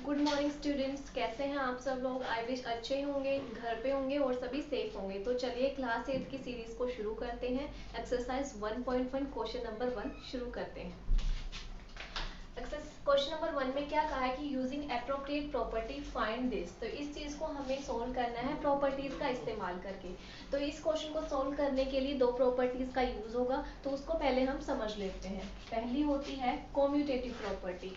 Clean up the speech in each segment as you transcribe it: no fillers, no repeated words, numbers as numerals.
Good morning students, कैसे हैं आप सब लोग। आई विश अच्छे होंगे, घर पे होंगे और सभी सेफ होंगे। तो चलिए क्लास 8 की सीरीज को शुरू करते हैं। एक्सरसाइज 1.1 क्वेश्चन नंबर 1 शुरू करते हैं। क्वेश्चन नंबर 1 में क्या कहा है कि using appropriate property find this. तो इस चीज को हमें सोल्व करना है प्रॉपर्टीज का इस्तेमाल करके। तो इस क्वेश्चन को सोल्व करने के लिए दो प्रॉपर्टीज का यूज होगा, तो उसको पहले हम समझ लेते हैं। पहली होती है commutative property.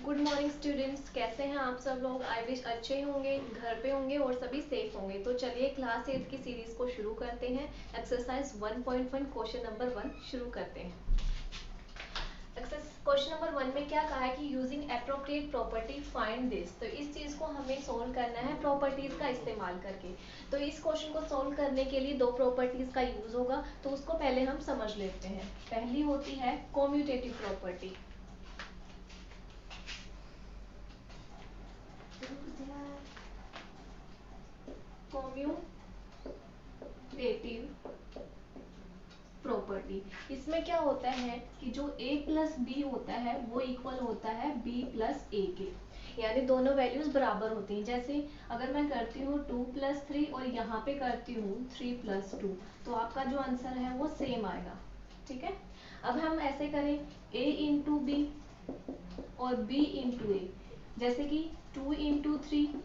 Good morning students, कैसे हैं आप सब लोग। आई विश अच्छे होंगे, घर पे होंगे और सभी सेफ होंगे। तो चलिए क्लास 8 की सीरीज को शुरू करते हैं। एक्सरसाइज 1.1 क्वेश्चन नंबर 1 शुरू करते हैं। क्वेश्चन नंबर 1 में क्या कहा है कि using appropriate property find this. तो इस चीज को हमें सोल्व करना है प्रॉपर्टीज का इस्तेमाल करके। तो इस क्वेश्चन को सोल्व करने के लिए दो प्रॉपर्टीज का यूज होगा, तो उसको पहले हम समझ लेते हैं। पहली होती है कॉम्यूटेटिव प्रॉपर्टी। कॉम्यूटेटिव प्रॉपर्टी, इसमें क्या होता है कि जो a प्लस बी होता है वो इक्वल होता है b प्लस ए के, यानी दोनों वैल्यूज बराबर होती हैं। जैसे अगर मैं करती हूँ 2 प्लस 3 और यहाँ पे करती हूँ 3 प्लस 2, तो आपका जो आंसर है वो सेम आएगा। ठीक है, अब हम ऐसे करें a इंटू बी और b इंटू ए, जैसे कि 2 इंटू 3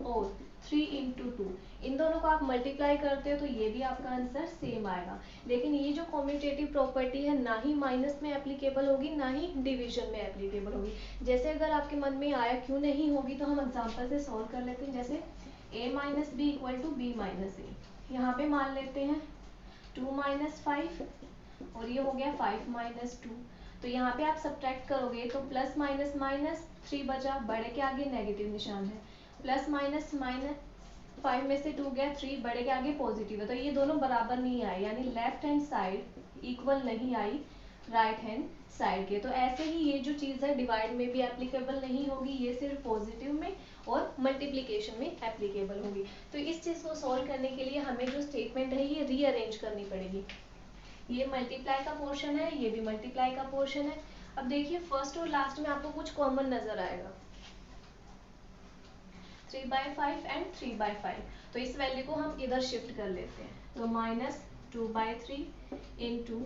और 3 इंटू 2, इन दोनों को आप मल्टीप्लाई करते हो तो ये भी आपका आंसर सेम आएगा। लेकिन ये जो कॉम्यूटेटिव प्रॉपर्टी है ना ही माइनस में एप्लीकेबल होगी ना ही डिवीजन में एप्लीकेबल होगी। जैसे अगर आपके मन में आया क्यों नहीं होगी, तो हम एग्जांपल से सॉल्व कर लेते हैं। जैसे a minus b equal to b minus a, यहाँ पे मान लेते हैं 2 माइनस 5 और ये हो गया 5 माइनस 2। तो यहाँ पे आप सब्ट्रैक्ट करोगे तो प्लस माइनस माइनस 3 बचा, बड़े के आगे नेगेटिव निशान है। प्लस माइनस माइनस 5 में से 2 गया 3, बड़े के आगे पॉजिटिव है। तो ये दोनों बराबर नहीं आए, यानी लेफ्ट हैंड साइड इक्वल नहीं आई राइट हैंड साइड के। तो ऐसे ही ये जो चीज़ है डिवाइड में भी एप्लीकेबल नहीं होगी, ये सिर्फ पॉजिटिव में और मल्टीप्लीकेशन में एप्लीकेबल होगी। तो इस चीज़ को सॉल्व करने के लिए हमें जो स्टेटमेंट है ये रीअरेंज करनी पड़ेगी। ये मल्टीप्लाई का पोर्शन है, ये भी मल्टीप्लाई का पोर्शन है। अब देखिए फर्स्ट और लास्ट में आपको कुछ कॉमन नजर आएगा, 3/5 एंड 3/5। तो इस वैल्यू को हम इधर शिफ्ट कर लेते हैं, तो माइनस 2/3 इंटू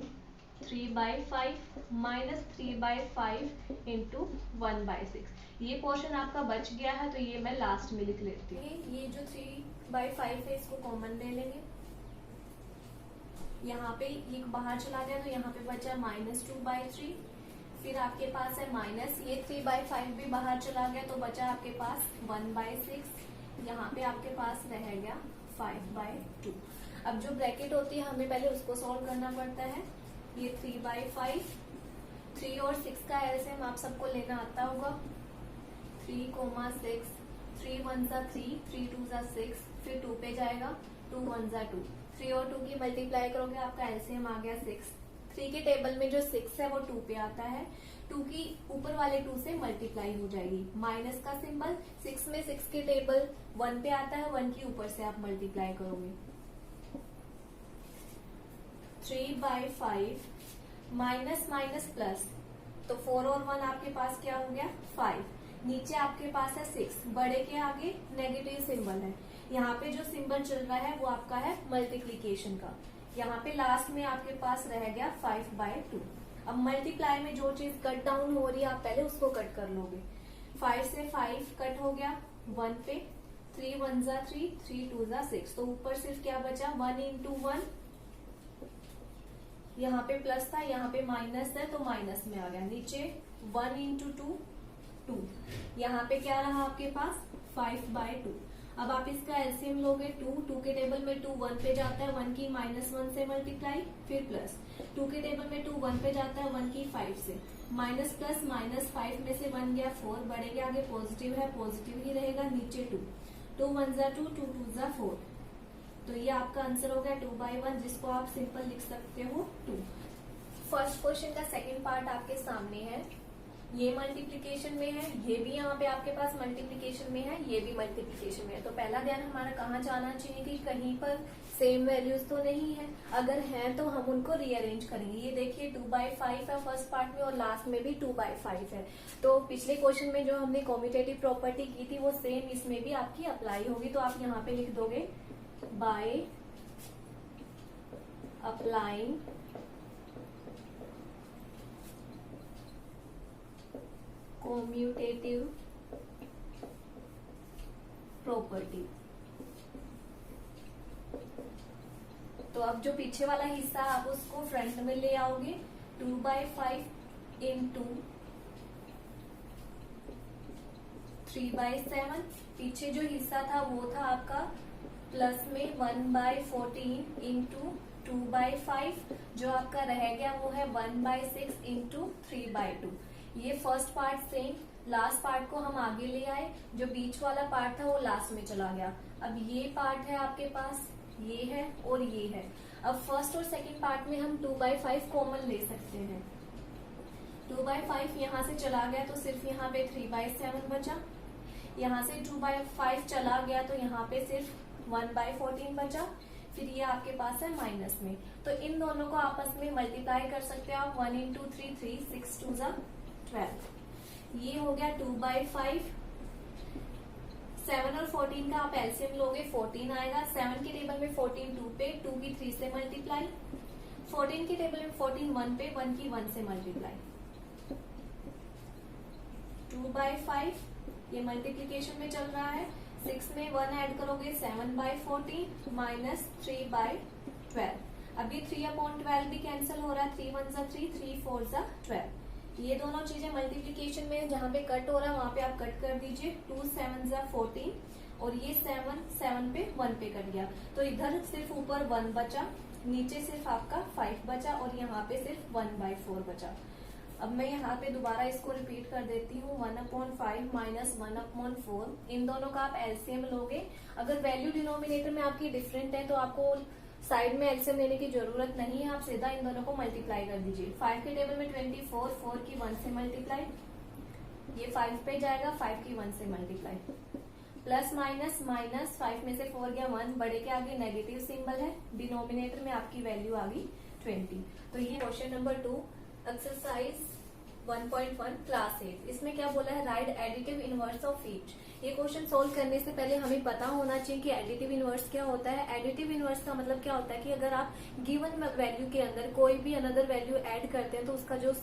3/5 माइनस 3/5 इंटू 1/6। ये पोर्शन आपका बच गया है, तो ये मैं लास्ट में लिख लेती हूँ। ये जो 3/5 है इसको कॉमन ले लेंगे, यहाँ पे ये बाहर चला गया तो यहाँ पे बचा -2/3। फिर आपके पास है माइनस ये 3/5 भी बाहर चला गया तो बचा आपके पास 1/6। यहाँ पे आपके पास रह गया 5/2। अब जो ब्रैकेट होती है हमें पहले उसको सॉल्व करना पड़ता है। ये 3/5, 3 और 6 का एलसीएम आप सबको लेना आता होगा। 3, 6, 3 1 जा 3, 3 2 जा 6, फिर 2 पे जाएगा, 2 1 जा 2, 3 और 2 की मल्टीप्लाई करोगे आपका एलसीएम आ गया 6। 3 के टेबल में जो 6 है वो 2 पे आता है, 2 की ऊपर वाले 2 से मल्टीप्लाई हो जाएगी। माइनस का सिंबल, 6 में 6 के टेबल 1 पे आता है, 1 की ऊपर से आप मल्टीप्लाई करोगे। 3/5 माइनस माइनस प्लस, तो 4 और 1 आपके पास क्या हो गया 5। नीचे आपके पास है 6, बड़े के आगे नेगेटिव सिंबल है। यहाँ पे जो सिंबल चल रहा है वो आपका है मल्टीप्लीकेशन का। यहाँ पे लास्ट में आपके पास रह गया 5/2। अब मल्टीप्लाई में जो चीज कट डाउन हो रही है आप पहले उसको कट कर लोगे। 5 से 5 कट हो गया 1 पे, 3 1 जा 3, 3 2 जा 6, तो ऊपर सिर्फ क्या बचा 1 इंटू 1। यहाँ पे प्लस था, यहाँ पे माइनस है तो माइनस में आ गया। नीचे 1 इंटू 2, 2। यहाँ पे क्या रहा आपके पास 5/2। अब आप इसका एलसीएम लोगे, 2 के टेबल में 2 1 पे जाता है, 1 की -1 से मल्टीप्लाई, फिर प्लस 2 के टेबल में 2 1 पे जाता है, 1 की 5 से माइनस प्लस -5 में से 1 गया 4, बड़े के आगे पॉजिटिव है, पॉजिटिव ही रहेगा। नीचे 2, 2 1 जा 2, 2 2 जा 4। तो ये आपका आंसर हो गया 2/1, जिसको आप सिंपल लिख सकते हो 2। फर्स्ट क्वेश्चन का सेकेंड पार्ट आपके सामने है। ये मल्टीप्लीकेशन में है, ये भी यहाँ पे आपके पास मल्टीप्लीकेशन में है, ये भी मल्टीप्लीकेशन में है। तो पहला ध्यान हमारा कहाँ जाना चाहिए कि कहीं पर सेम वैल्यूज तो नहीं है, अगर हैं तो हम उनको रीअरेंज करेंगे। ये देखिए 2/5 है फर्स्ट पार्ट में और लास्ट में भी 2/5 है। तो पिछले क्वेश्चन में जो हमने कॉम्यूटेटिव प्रॉपर्टी की थी वो सेम इसमें भी आपकी अप्लाई होगी। तो आप यहाँ पे लिख दोगे बाय अप्लाइंग कॉम्यूटेटिव प्रॉपर्टी। तो अब जो पीछे वाला हिस्सा आप उसको फ्रंट में ले आओगे, 2/5 इंटू 3/7। पीछे जो हिस्सा था वो था आपका प्लस में 1/14 इंटू 2/5। जो आपका रह गया वो है 1/6 इंटू 3/2। ये first part same, last part को हम आगे ले आए, जो बीच वाला पार्ट था वो लास्ट में चला गया। अब ये पार्ट है आपके पास, ये है और ये है। अब फर्स्ट और सेकंड पार्ट में हम 2/5 कॉमन ले सकते हैं। 2/5 यहाँ से चला गया तो सिर्फ यहाँ पे 3/7 बचा। यहाँ से 2/5 चला गया तो यहाँ पे सिर्फ 1/14 बचा। फिर ये आपके पास है माइनस में, तो इन दोनों को आपस में मल्टीप्लाई कर सकते हो आप। 1 इंटू 3 3, 6 2 12। ये हो गया 2/5। 7 और 14 का आप एलसीएम लोगे 14 आएगा। 7 के टेबल में 14 2 पे, 2 की 3 से मल्टीप्लाई। 14 के टेबल में 14 1 पे, 1 की 1 से मल्टीप्लाई। 2/5 ये मल्टीप्लीकेशन में चल रहा है। 6 में 1 ऐड करोगे 7/14 माइनस 3/12। अभी 3/12 भी कैंसिल हो रहा है। 3 1 3, 3 4 12। ये दोनों चीजें मल्टीप्लीकेशन में जहाँ पे कट हो रहा है वहां पे आप कट कर दीजिए। 2 7 14 और ये 7 7 पे 1 पे कट गया, तो इधर सिर्फ ऊपर 1 बचा, नीचे सिर्फ आपका 5 बचा और यहाँ पे सिर्फ 1/4 बचा। अब मैं यहाँ पे दोबारा इसको रिपीट कर देती हूँ। 1/5 माइनस 1/4, इन दोनों का आप एलसीएम लोगे। अगर वैल्यू डिनोमिनेटर में आपकी डिफरेंट है तो आपको साइड में एलसीएम लेने की जरूरत नहीं है, आप सीधा इन दोनों को मल्टीप्लाई कर दीजिए। 5 के टेबल में 24, 4 की 1 से मल्टीप्लाई, ये 5 पे जाएगा, 5 की 1 से मल्टीप्लाई। प्लस माइनस माइनस, 5 में से 4 गया 1, बड़े के आगे नेगेटिव सिंबल है, डिनोमिनेटर में आपकी वैल्यू आ गई 20। तो ये क्वेश्चन नंबर 2 एक्सरसाइज 1.1 क्लास 8। इसमें क्या बोला है, right additive inverse of each. ये क्वेश्चन सोल्व करने से पहले हमें पता होना चाहिए कि एडिटिव इनवर्स क्या होता है। एडिटिव इनवर्स का मतलब क्या होता है कि अगर आप गिवन वैल्यू के अंदर कोई भी अनदर वैल्यू ऐड करते हैं तो उसका जो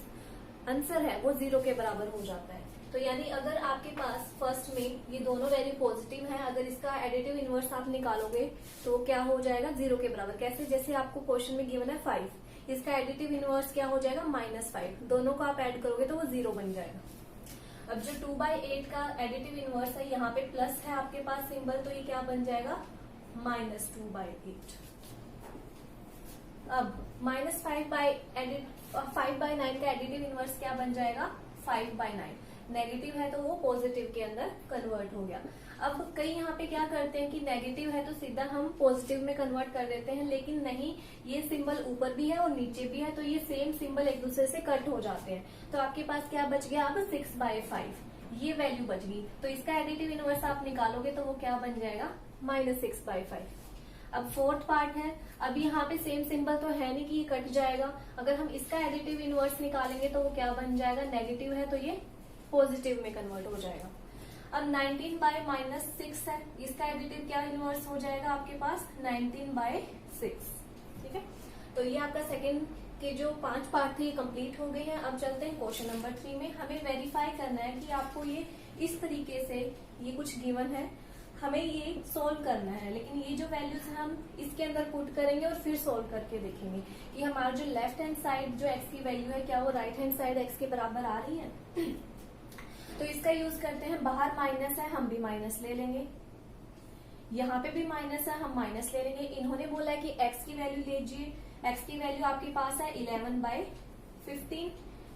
आंसर है वो 0 के बराबर हो जाता है। तो यानी अगर आपके पास फर्स्ट में ये दोनों वैल्यू पॉजिटिव है, अगर इसका एडिटिव इनवर्स आप निकालोगे तो क्या हो जाएगा, 0 के बराबर। कैसे, जैसे आपको क्वेश्चन में गिवन है 5, इसका एडिटिव इनवर्स क्या हो जाएगा, -5। दोनों को आप ऐड करोगे तो वो 0 बन जाएगा। अब जो 2/8 का एडिटिव इनवर्स है, यहाँ पे प्लस है आपके पास सिंबल, तो ये क्या बन जाएगा, -2/8। अब -5/9 का एडिटिव इनवर्स क्या बन जाएगा, 5/9। नेगेटिव है तो वो पॉजिटिव के अंदर कन्वर्ट हो गया। अब कई यहाँ पे क्या करते हैं कि नेगेटिव है तो सीधा हम पॉजिटिव में कन्वर्ट कर देते हैं, लेकिन नहीं, ये सिंबल ऊपर भी है और नीचे भी है, तो ये सेम सिंबल एक दूसरे से कट हो जाते हैं। तो आपके पास क्या बच गया, अब 6/5 ये वैल्यू बच गई। तो इसका एडिटिव इनवर्स आप निकालोगे तो वो क्या बन जाएगा, -6/5। अब फोर्थ पार्ट है, अब यहाँ पे सेम सिंबल तो है नहीं कि ये कट जाएगा। अगर हम इसका एडिटिव इनवर्स निकालेंगे तो वो क्या बन जाएगा, नेगेटिव है तो ये पॉजिटिव में कन्वर्ट हो जाएगा। अब 19/-6 है, इसका एडिटिव क्या इनवर्स हो जाएगा आपके पास, 19/6। ठीक है, तो ये आपका सेकंड के जो 5 पार्ट थे ये कंप्लीट हो गए हैं। अब चलते हैं क्वेश्चन नंबर 3 में। हमें वेरीफाई करना है कि आपको ये इस तरीके से ये कुछ गिवन है, हमें ये सोल्व करना है, लेकिन ये जो वैल्यूज है हम इसके अंदर पुट करेंगे और फिर सोल्व करके देखेंगे कि हमारा जो लेफ्ट हैंड साइड जो x की वैल्यू है क्या वो राइट हैंड साइड x के बराबर आ रही है। तो इसका यूज करते हैं, बाहर माइनस है हम भी माइनस ले लेंगे, यहाँ पे भी माइनस है हम माइनस ले लेंगे। इन्होंने बोला है कि x की वैल्यू लीजिए, x की वैल्यू आपके पास है 11/15,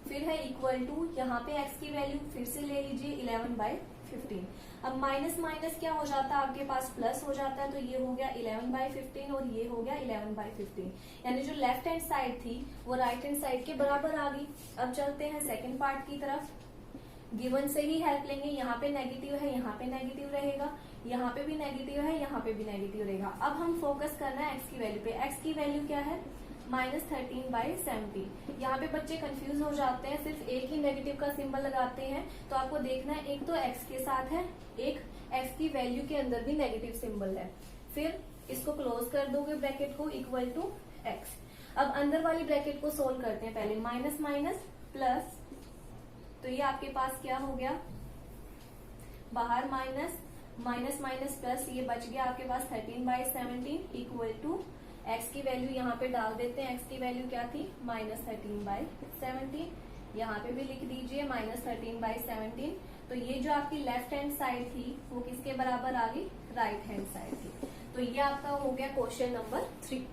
फिर है इक्वल टू, यहाँ पे x की वैल्यू फिर से ले लीजिए 11/15। अब माइनस माइनस क्या हो जाता है आपके पास, प्लस हो जाता है, तो ये हो गया 11/15 और ये हो गया 11/15, यानी जो लेफ्ट हैंड साइड थी वो राइट हैंड साइड के बराबर आ गई। अब चलते हैं सेकंड पार्ट की तरफ। गिवन से ही हेल्प लेंगे। यहाँ पे नेगेटिव है, यहाँ पे नेगेटिव रहेगा, यहाँ पे भी नेगेटिव है, यहाँ पे भी नेगेटिव रहेगा। अब हम फोकस करना है एक्स की वैल्यू पे। एक्स की वैल्यू क्या है? -13/17। यहाँ पे बच्चे कंफ्यूज हो जाते हैं, सिर्फ एक ही नेगेटिव का सिंबल लगाते हैं। तो आपको देखना है, एक तो एक्स के साथ है, एक एक्स की वैल्यू के अंदर भी नेगेटिव सिंबल है। फिर इसको क्लोज कर दोगे ब्रैकेट को, इक्वल टू एक्स। अब अंदर वाली ब्रैकेट को सोल्व करते हैं पहले। माइनस माइनस प्लस, तो ये आपके पास क्या हो गया? बाहर माइनस, माइनस माइनस प्लस, ये बच गया आपके पास 13/17 इक्वल टू एक्स की वैल्यू यहाँ पे डाल देते हैं। एक्स की वैल्यू क्या थी? -13/17। यहाँ पे भी लिख दीजिए -13/17। तो ये जो आपकी लेफ्ट हैंड साइड थी वो किसके बराबर आ गई? राइट हैंड साइड थी। तो ये आपका हो गया क्वेश्चन नंबर 3।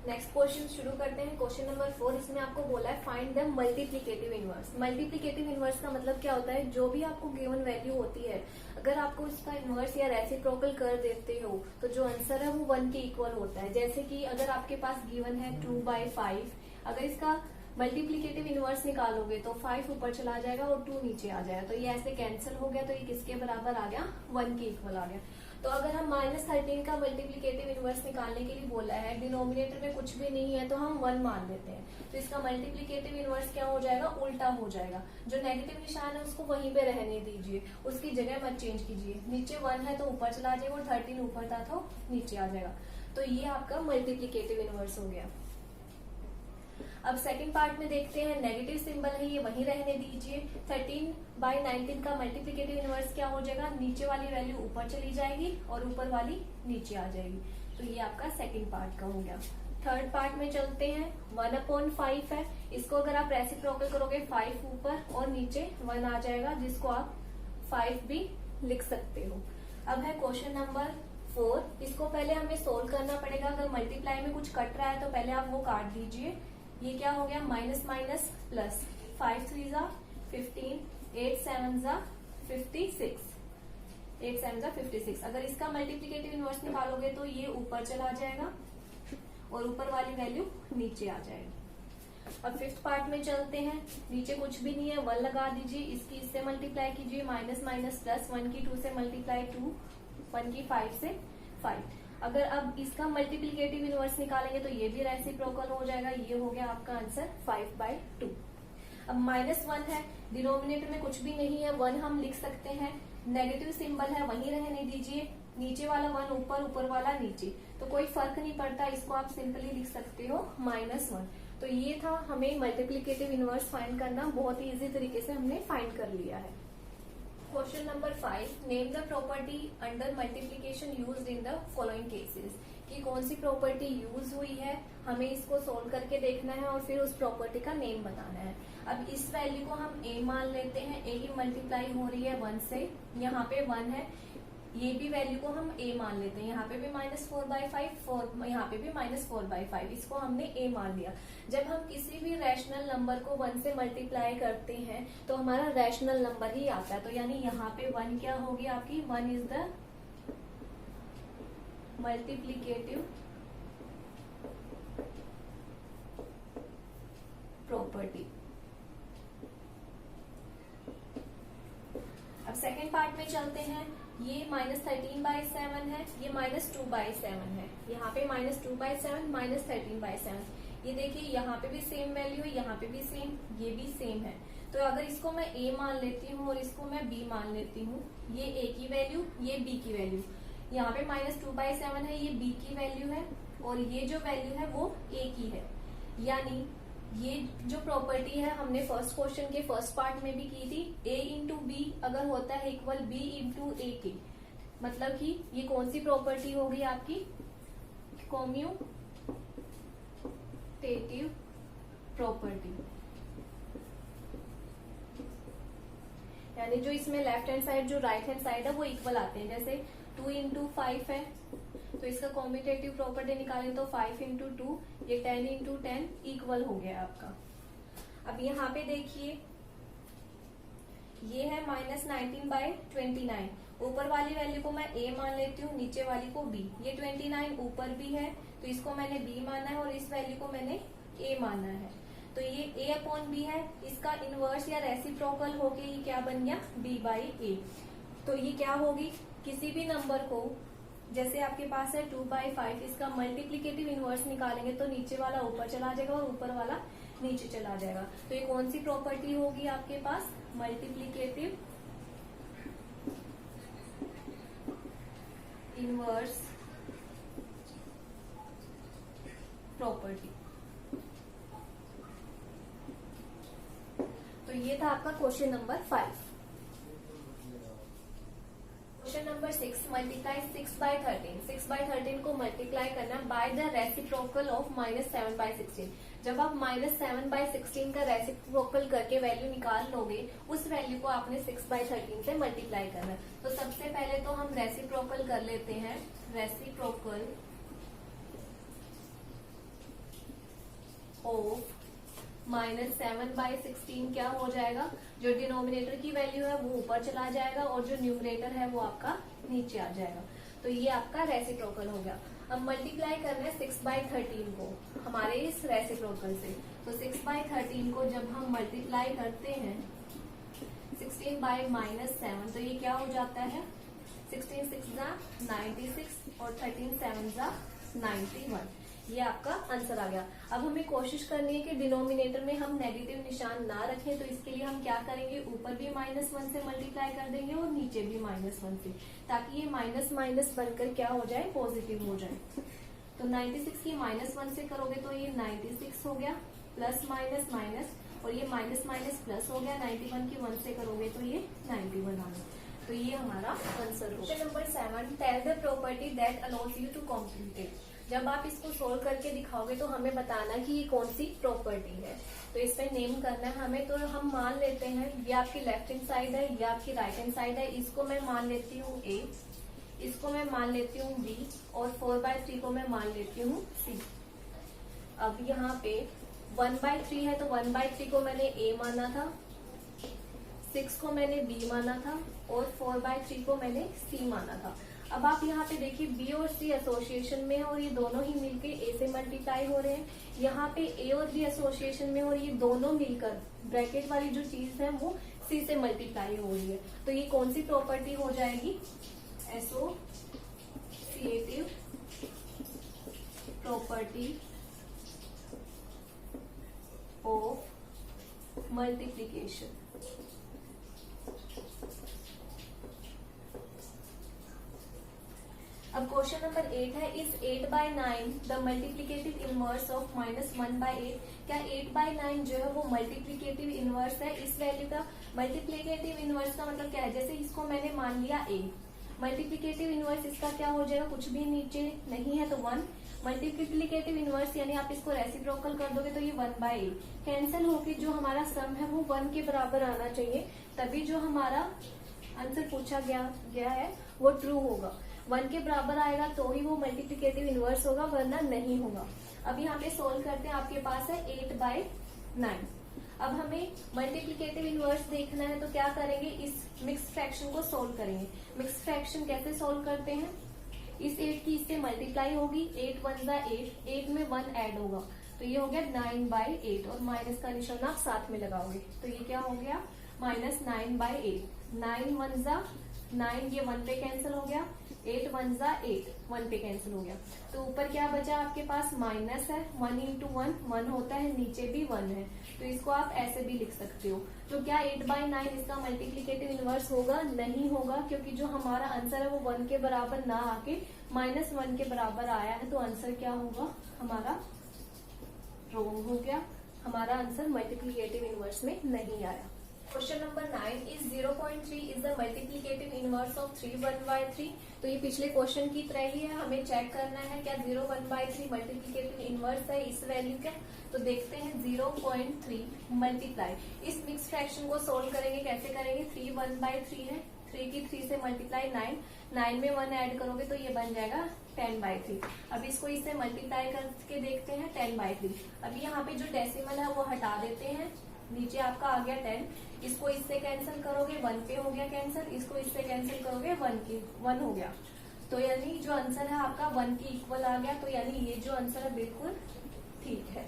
नेक्स्ट क्वेश्चन शुरू करते हैं। क्वेश्चन नंबर 4, इसमें आपको बोला है find the multiplicative inverse. Multiplicative inverse का मतलब क्या होता है? जो भी आपको गिवन वैल्यू होती है, अगर आपको इसका इनवर्स या रेसिप्रोकल कर देते हो तो जो आंसर है वो 1 के इक्वल होता है। जैसे कि अगर आपके पास गिवन है 2/5, अगर इसका मल्टीप्लिकेटिव इनवर्स निकालोगे तो 5 ऊपर चला जाएगा और 2 नीचे आ जाएगा। तो ये ऐसे कैंसिल हो गया, तो ये किसके बराबर आ गया? 1 के इक्वल आ गया। तो अगर हम -13 का मल्टीप्लिकेटिव इनवर्स निकालने के लिए बोला है, डिनोमिनेटर में कुछ भी नहीं है तो हम 1 मान लेते हैं। तो इसका मल्टीप्लिकेटिव इनवर्स क्या हो जाएगा? उल्टा हो जाएगा। जो नेगेटिव निशान है उसको वहीं पे रहने दीजिए, उसकी जगह मत चेंज कीजिए। नीचे 1 है तो ऊपर चला जाएगा, और 13 ऊपर था तो नीचे आ जाएगा। तो ये आपका मल्टीप्लिकेटिव इनवर्स हो गया। अब सेकंड पार्ट में देखते हैं, नेगेटिव सिंबल है ये वहीं रहने दीजिए। 13/19 का मल्टीप्लिकेटिव इनवर्स क्या हो जाएगा? नीचे वाली वैल्यू ऊपर चली जाएगी और ऊपर वाली नीचे आ जाएगी। तो ये आपका सेकंड पार्ट का हो गया। थर्ड पार्ट में चलते हैं। 1/5 है, इसको अगर आप रेसिप्रोकल करोगे 5 ऊपर और नीचे 1 आ जाएगा, जिसको आप 5 भी लिख सकते हो। अब है क्वेश्चन नंबर 4, इसको पहले हमें सोल्व करना पड़ेगा। अगर मल्टीप्लाई में कुछ कट रहा है तो पहले आप वो काट दीजिए। ये क्या हो गया? माइनस माइनस प्लस, 5 3 ज़ा 15, 8 7 ज़ा 56, 8 7 ज़ा 56। अगर इसका मल्टीप्लिकेटिव इनवर्स निकालोगे तो ये ऊपर चला जाएगा और ऊपर वाली वैल्यू नीचे आ जाएगी। अब फिफ्थ पार्ट में चलते हैं। नीचे कुछ भी नहीं है, 1 लगा दीजिए, इसकी इससे मल्टीप्लाई कीजिए, माइनस माइनस प्लस, 1 की 2 से मल्टीप्लाई 2, 1 की 5 से 5। अगर अब इसका मल्टीप्लिकेटिव इनवर्स निकालेंगे तो ये भी रेसिप्रोकल हो जाएगा। ये हो गया आपका आंसर 5/2। अब -1 है, डिनोमिनेटर में कुछ भी नहीं है, 1 हम लिख सकते हैं। नेगेटिव सिंबल है वहीं रहने दीजिए, नीचे वाला 1 ऊपर, ऊपर वाला नीचे, तो कोई फर्क नहीं पड़ता, इसको आप सिंपली लिख सकते हो -1। तो ये था हमें मल्टीप्लिकेटिव इनवर्स फाइंड करना, बहुत ही इजी तरीके से हमने फाइंड कर लिया है। Question number 5, name the property under multiplication used in the following cases. कि कौन सी प्रॉपर्टी यूज हुई है, हमें इसको सोल्व करके देखना है और फिर उस प्रॉपर्टी का नेम बताना है। अब इस वैल्यू को हम a मान लेते हैं, a की मल्टीप्लाई हो रही है 1 से, यहाँ पे 1 है, ये भी वैल्यू को हम a मान लेते हैं। यहाँ पे भी -4/5, यहाँ पे भी -4/5, इसको हमने a मान लिया। जब हम किसी भी रैशनल नंबर को 1 से मल्टीप्लाई करते हैं तो हमारा रैशनल नंबर ही आता है। तो यानी यहाँ पे 1 क्या होगी आपकी? 1 इज द मल्टीप्लिकेटिव प्रॉपर्टी। अब सेकेंड पार्ट में चलते हैं। ये -13/7 है, ये -2/7 है, यहाँ पे -2/7, -13/7। ये देखिए यहाँ पे भी सेम वैल्यू है, यहाँ पे भी सेम, ये भी सेम है। तो अगर इसको मैं a मान लेती हूँ और इसको मैं b मान लेती हूँ, ये a की वैल्यू, ये b की वैल्यू, यहाँ पे -2/7 है, ये b की वैल्यू है, और ये जो वैल्यू है वो a की है। यानी ये जो प्रॉपर्टी है हमने फर्स्ट क्वेश्चन के फर्स्ट पार्ट में भी की थी, a इंटू बी अगर होता है इक्वल b इंटू ए के, मतलब कि ये कौन सी प्रॉपर्टी होगी आपकी? Commutative property. यानी जो इसमें लेफ्ट हैंड साइड जो राइट हैंड साइड है वो इक्वल आते हैं। जैसे 2 इंटू 5 है तो इसका कॉम्यूटेटिव प्रॉपर्टी निकालें तो 5 इंटू 2, ये 10 इंटू 10 इक्वल हो गया आपका। अब यहाँ पे देखिए ये है -19/29, ऊपर वाली वैल्यू को मैं a मान लेती हूँ, नीचे वाली को b। ये 29 ऊपर भी है तो इसको मैंने b माना है और इस वैल्यू को मैंने a माना है। तो ये a अपॉन बी है, इसका इनवर्स या रेसिप्रोकल होके ये क्या बन गया b बाई ए। तो ये क्या होगी, किसी भी नंबर को जैसे आपके पास है 2/5, इसका मल्टीप्लीकेटिव इनवर्स निकालेंगे तो नीचे वाला ऊपर चला जाएगा और ऊपर वाला नीचे चला जाएगा। तो ये कौन सी प्रॉपर्टी होगी आपके पास, मल्टीप्लीकेटिव इनवर्स प्रॉपर्टी। तो ये था आपका question number 5। Question number 6, multiply 6/13। 6/13 को मल्टीप्लाई करना बाय द रेसिप्रोकल ऑफ -7/16। जब आप -7/16 का रेसिप्रोकल करके वैल्यू निकाल लोगे, उस वैल्यू को आपने 6/13 से मल्टीप्लाई करना। तो सबसे पहले तो हम रेसिप्रोकल कर लेते हैं। रेसिप्रोकल ऑफ -7/16 क्या हो जाएगा, जो डिनोमिनेटर की वैल्यू है वो ऊपर चला जाएगा और जो न्यूमरेटर है वो आपका नीचे आ जाएगा। तो ये आपका रेसिप्रोकल हो गया। अब मल्टीप्लाई करना है 6/13 को हमारे इस रेसिप्रोकल से। तो 6/13 को जब हम मल्टीप्लाई करते हैं 16/-7, तो ये क्या हो जाता है, 16 6 96 और 13 7 91। ये आपका आंसर आ गया। अब हमें कोशिश करनी है कि डिनोमिनेटर में हम नेगेटिव निशान ना रखें। तो इसके लिए हम क्या करेंगे, ऊपर भी -1 से मल्टीप्लाई कर देंगे और नीचे भी -1 से, ताकि ये माइनस माइनस बनकर क्या हो जाए, पॉजिटिव हो जाए। तो 96 की -1 से करोगे तो ये 96 हो गया, प्लस माइनस माइनस, और ये माइनस माइनस प्लस हो गया। 91 की 1 से करोगे तो ये 91 आ गया। तो ये हमारा आंसर होगा। Question number 7, tell the property that allows you to compute it. जब आप इसको सोल्व करके दिखाओगे तो हमें बताना कि ये कौन सी प्रॉपर्टी है। तो इस पे नेम करना है हमें। तो हम मान लेते हैं ये आपकी लेफ्ट हैंड साइड है, ये आपकी राइट हैंड साइड है। इसको मैं मान लेती हूँ a, इसको मैं मान लेती हूँ b, और 4/3 को मैं मान लेती हूँ c। अब यहाँ पे 1/3 है, तो 1/3 को मैंने a माना था, 6 को मैंने b माना था, और 4/3 को मैंने c माना था। अब आप यहाँ पे देखिए b और c एसोसिएशन में है और ये दोनों ही मिलके a से मल्टीप्लाई हो रहे हैं। यहाँ पे a और b एसोसिएशन में और ये दोनों मिलकर ब्रैकेट वाली जो चीज है वो c से मल्टीप्लाई हो रही है। तो ये कौन सी प्रॉपर्टी हो जाएगी, एसोसिएटिव प्रॉपर्टी ऑफ मल्टीप्लीकेशन। अब क्वेश्चन नंबर 8 है, इस 8/9 द मल्टीप्लीकेटिव इनवर्स ऑफ -1/8। क्या 8/9 जो है वो मल्टीप्लीकेटिव इनवर्स है इस वैल्यू का। मल्टीप्लीकेटिव इनवर्स का मतलब क्या है, जैसे इसको मैंने मान लिया a, मल्टीप्लीकेटिव इनवर्स इसका क्या हो जाएगा, कुछ भी नीचे नहीं है तो 1। मल्टीप्लीकेटिव इनवर्स यानी आप इसको रेसिप्रोकल कर दोगे तो ये 1/8 कैंसिल होके जो हमारा सम है वो 1 के बराबर आना चाहिए, तभी जो हमारा आंसर पूछा गया है वो ट्रू होगा। 1 के बराबर आएगा तो ही वो मल्टीप्लिकेटिव इनवर्स होगा, वरना नहीं होगा। अब यहाँ पे सोल्व करते हैं, आपके पास है 8/9। अब हमें मल्टीप्लिकेटिव इनवर्स देखना है तो क्या करेंगे, इस मिक्स फ्रैक्शन को सोल्व करेंगे। मिक्स फ्रैक्शन कैसे सोल्व करते हैं, इस 8 की इससे मल्टीप्लाई होगी, 8 1 8, 8 में 1 ऐड होगा तो ये हो गया 9/8, और माइनस का निशान आप साथ में लगाओगे तो ये क्या हो गया, -9/8। 9 1 9, ये 1 पे कैंसिल हो गया, 8 1 8, 1 पे कैंसिल हो गया। तो ऊपर क्या बचा आपके पास, माइनस है, 1 × 1 1 होता है, नीचे भी 1 है, तो इसको आप ऐसे भी लिख सकते हो। तो क्या 8/9 इसका मल्टीप्लिकेटिव इनवर्स होगा, नहीं होगा, क्योंकि जो हमारा आंसर है वो 1 के बराबर ना आके -1 के बराबर आया है। तो आंसर क्या होगा हमारा, रॉन्ग हो गया, हमारा आंसर मल्टीप्लिकेटिव इनवर्स में नहीं आया। Question number 9 is 0.3 is the multiplicative inverse of 3 1/3। तो ये पिछले क्वेश्चन की तरह ही है, हमें चेक करना है क्या 0 1/3 मल्टीप्लिकेटिव इनवर्स है इस वैल्यू का। तो देखते हैं 0.3 मल्टीप्लाई, इस मिक्स फ्रैक्शन को सोल्व करेंगे, कैसे करेंगे, 3 1/3 है, 3 की 3 से मल्टीप्लाई 9, 9 में 1 ऐड करोगे तो ये बन जाएगा 10/3। अब इसको इससे मल्टीप्लाई करके देखते हैं 10/3। अब यहाँ पे जो डेसिमल है वो हटा देते हैं, नीचे आपका आ गया 10, इसको इससे कैंसिल करोगे 1 पे हो गया कैंसिल, इसको इससे कैंसिल करोगे 1 हो गया। तो यानी जो आंसर है आपका 1 के इक्वल आ गया। तो यानी ये जो आंसर है बिल्कुल ठीक है।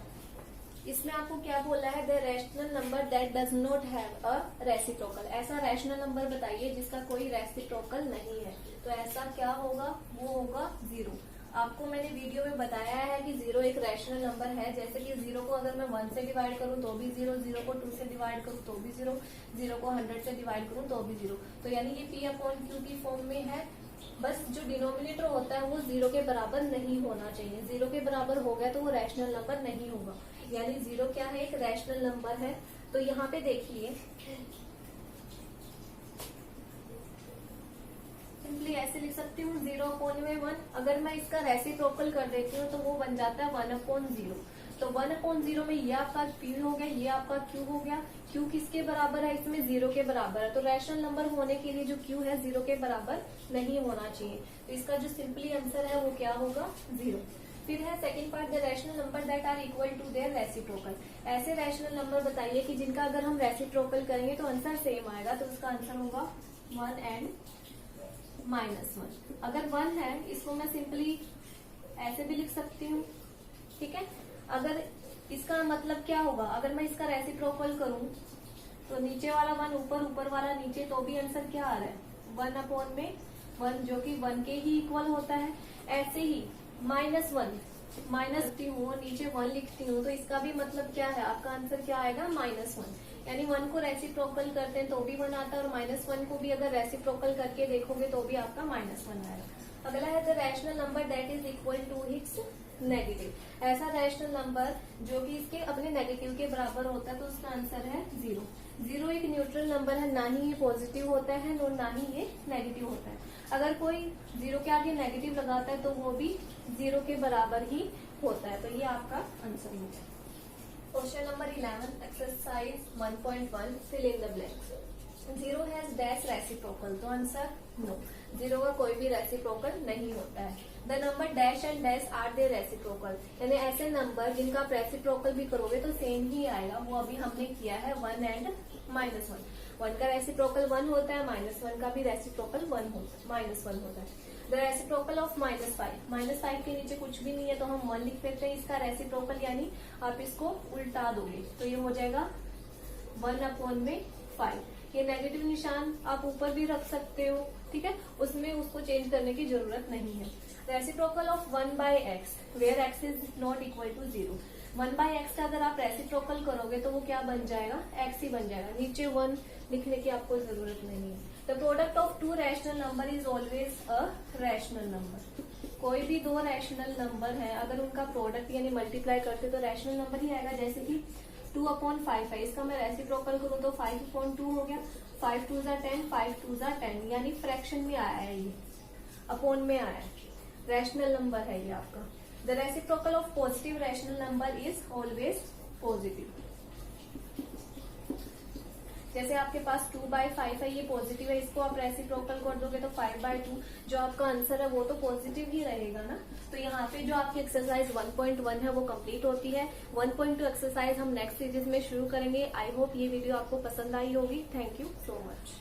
इसमें आपको क्या बोला है, the rational number that does not have a reciprocal. ऐसा रैशनल नंबर बताइए जिसका कोई रेसिप्रोकल नहीं है। तो ऐसा क्या होगा, वो होगा 0। आपको मैंने वीडियो में बताया है कि 0 एक रैशनल नंबर है। जैसे कि 0 को अगर मैं 1 से डिवाइड करूं तो भी 0, 0 को 2 से डिवाइड करूं तो भी 0, 0 को 100 से डिवाइड करूं तो भी 0। तो यानी ये P/Q की फॉर्म में है। बस जो डिनोमिनेटर होता है वो 0 के बराबर नहीं होना चाहिए। 0 के बराबर हो गया तो वो रैशनल नंबर नहीं होगा। यानी 0 क्या है, एक रैशनल नंबर है। तो यहाँ पे देखिए सिंपली ऐसे लिख सकती हूँ 0/1। अगर मैं इसका रेसिप्रोकल कर देती हूँ तो वो बन जाता है 1/0। तो 1/0 में ये आपका P हो गया, ये आपका Q हो गया। Q किसके बराबर है, इसमें 0 के बराबर है। तो रैशनल नंबर होने के लिए जो Q है 0 के बराबर नहीं होना चाहिए। तो इसका जो सिंपली आंसर है वो क्या होगा, 0। फिर है second part, the rational number that are equal to their reciprocal. ऐसे रैशनल नंबर बताइए कि जिनका अगर हम रेसिप्रोकल करेंगे तो आंसर सेम आएगा। तो उसका आंसर होगा 1 and -1। अगर 1 है इसको मैं सिंपली ऐसे भी लिख सकती हूँ, ठीक है। अगर इसका मतलब क्या होगा, अगर मैं इसका रेसिप्रोकल करूं तो नीचे वाला 1 ऊपर, ऊपर वाला नीचे, तो भी आंसर क्या आ रहा है, 1/1 जो कि 1 के ही इक्वल होता है। ऐसे ही -1 लिखती हूँ, नीचे 1 लिखती हूँ, तो इसका भी मतलब क्या है, आपका आंसर क्या आएगा, -1। यानी 1 को रेसिप्रोकल करते हैं तो भी 1 आता है, और -1 को भी अगर रेसिप्रोकल करके देखोगे तो भी आपका -1 आएगा। अगला है the rational number that is equal to its negative. ऐसा रैशनल नंबर जो कि इसके अपने नेगेटिव के बराबर होता है, तो उसका आंसर है 0। 0 एक न्यूट्रल नंबर है, ना ही ये पॉजिटिव होता है और ना ही ये नेगेटिव होता है। अगर कोई 0 के आगे नेगेटिव लगाता है तो वो भी 0 के बराबर ही होता है। तो ये आपका आंसर हो गया। Question number 11, exercise 1.1, fill in the blanks. 0 has dash reciprocal, तो आंसर नो, 0 का कोई भी रेसिप्रोकल नहीं होता है। The number dash and dash are they reciprocal, यानी ऐसे नंबर जिनका आप रेसिप्रोकल भी करोगे तो सेम ही आएगा। वो अभी हमने किया है 1 and -1। 1 का रेसिप्रोकल 1 होता है, -1 का भी रेसिप्रोकल -1 होता है। द रेसिप्रोकल ऑफ -5 के नीचे कुछ भी नहीं है तो हम 1 लिख देते हैं। इसका रेसिप्रोकल यानी आप इसको उल्टा दोगे तो ये हो जाएगा 1/5। ये नेगेटिव निशान आप ऊपर भी रख सकते हो, ठीक है, उसमें उसको चेंज करने की जरूरत नहीं है। Reciprocal of 1/x where x is not equal to 0। 1/x का अगर आप रेसिप्रोकल करोगे तो वो क्या बन जाएगा, x ही बन जाएगा। नीचे 1 लिखने की आपको जरूरत नहीं है। The product of 2 rational number is always a rational number. कोई भी 2 रैशनल नंबर है, अगर उनका प्रोडक्ट यानी मल्टीप्लाई करते तो रैशनल नंबर ही आएगा। जैसे कि 2/5 है, इसका मैं रेसिप्रोकल करूँ तो 5/2 हो गया, 5 2 10, 5 2 10, यानी फ्रैक्शन में आया है, ये अपॉन में आया है, रैशनल नंबर है ये आपका। The reciprocal of positive rational number is always positive. जैसे आपके पास 2/5 है, ये पॉजिटिव है, इसको आप रेसिप्रोकल कर दोगे तो 5/2, जो आपका आंसर है वो तो पॉजिटिव ही रहेगा ना। तो यहाँ पे जो आपकी एक्सरसाइज 1.1 है वो कंप्लीट होती है। 1.2 एक्सरसाइज हम नेक्स्ट सीरीज में शुरू करेंगे। आई होप ये वीडियो आपको पसंद आई होगी। Thank you so much.